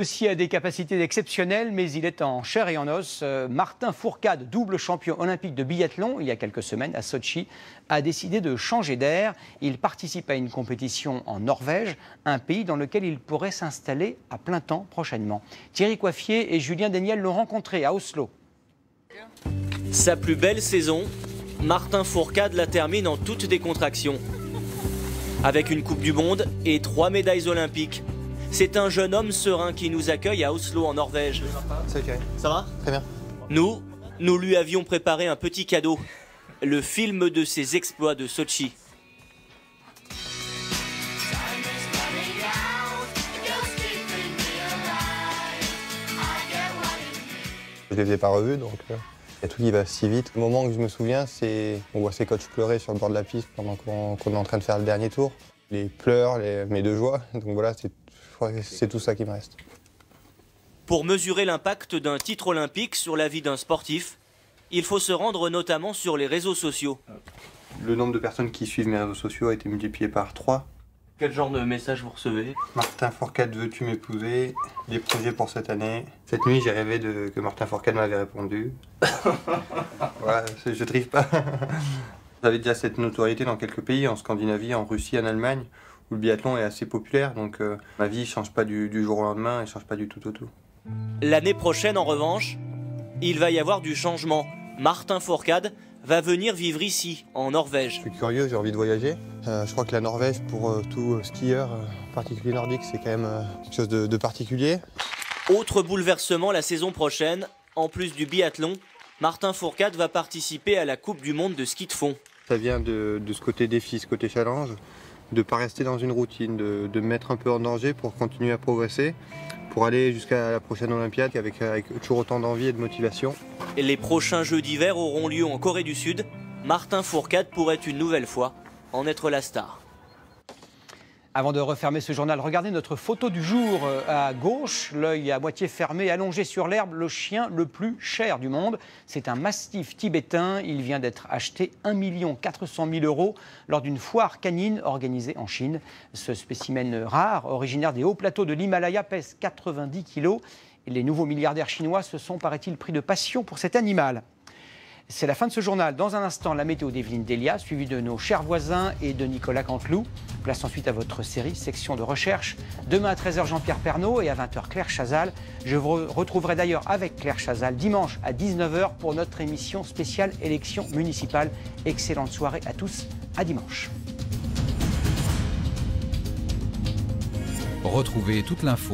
Aussi a des capacités exceptionnelles, mais il est en chair et en os. Martin Fourcade, double champion olympique de biathlon il y a quelques semaines à Sochi, a décidé de changer d'air. Il participe à une compétition en Norvège, un pays dans lequel il pourrait s'installer à plein temps prochainement. Thierry Coiffier et Julien Daniel l'ont rencontré à Oslo. Sa plus belle saison, Martin Fourcade la termine en toute décontraction. Avec une Coupe du Monde et 3 médailles olympiques. C'est un jeune homme serein qui nous accueille à Oslo en Norvège. Salut Thierry. Ça va? Très bien. Nous lui avions préparé un petit cadeau. Le film de ses exploits de Sochi. Je les ai pas revus, donc il y a tout qui va si vite. Le moment que je me souviens, c'est on voit ses coachs pleurer sur le bord de la piste pendant qu'on est en train de faire le dernier tour. Les pleurs, mais de joie. Donc voilà, c'est tout ça qui me reste. Pour mesurer l'impact d'un titre olympique sur la vie d'un sportif, il faut se rendre notamment sur les réseaux sociaux. Le nombre de personnes qui suivent mes réseaux sociaux a été multiplié par 3. Quel genre de message vous recevez? Martin Fourcade, veux-tu m'épouser? Des projets pour cette année. Cette nuit, j'ai rêvé que Martin Fourcade m'avait répondu. Voilà, je triche pas. J'avais déjà cette notoriété dans quelques pays, en Scandinavie, en Russie, en Allemagne, où le biathlon est assez populaire, donc ma vie ne change pas du jour au lendemain, elle ne change pas du tout au tout. L'année prochaine, en revanche, il va y avoir du changement. Martin Fourcade va venir vivre ici, en Norvège. Je suis curieux, j'ai envie de voyager. Je crois que la Norvège, pour tout skieur, en particulier nordique, c'est quand même quelque chose de particulier. Autre bouleversement la saison prochaine, en plus du biathlon, Martin Fourcade va participer à la Coupe du Monde de ski de fond. Ça vient de ce côté défi, ce côté challenge, de ne pas rester dans une routine, de me mettre un peu en danger pour continuer à progresser, pour aller jusqu'à la prochaine Olympiade avec toujours autant d'envie et de motivation. Les prochains Jeux d'hiver auront lieu en Corée du Sud. Martin Fourcade pourrait une nouvelle fois en être la star. Avant de refermer ce journal, regardez notre photo du jour à gauche, l'œil à moitié fermé, allongé sur l'herbe, le chien le plus cher du monde. C'est un mastif tibétain, il vient d'être acheté 1 400 000 € lors d'une foire canine organisée en Chine. Ce spécimen rare, originaire des hauts plateaux de l'Himalaya, pèse 90 kg. Et les nouveaux milliardaires chinois se sont, paraît-il, pris de passion pour cet animal. C'est la fin de ce journal. Dans un instant, la météo d'Evelyne Delia, suivie de nos chers voisins et de Nicolas Canteloup. Place ensuite à votre série, section de recherche. Demain à 13h, Jean-Pierre Pernaut et à 20h, Claire Chazal. Je vous retrouverai d'ailleurs avec Claire Chazal dimanche à 19h pour notre émission spéciale élection municipale. Excellente soirée à tous. À dimanche. Retrouvez toute l'info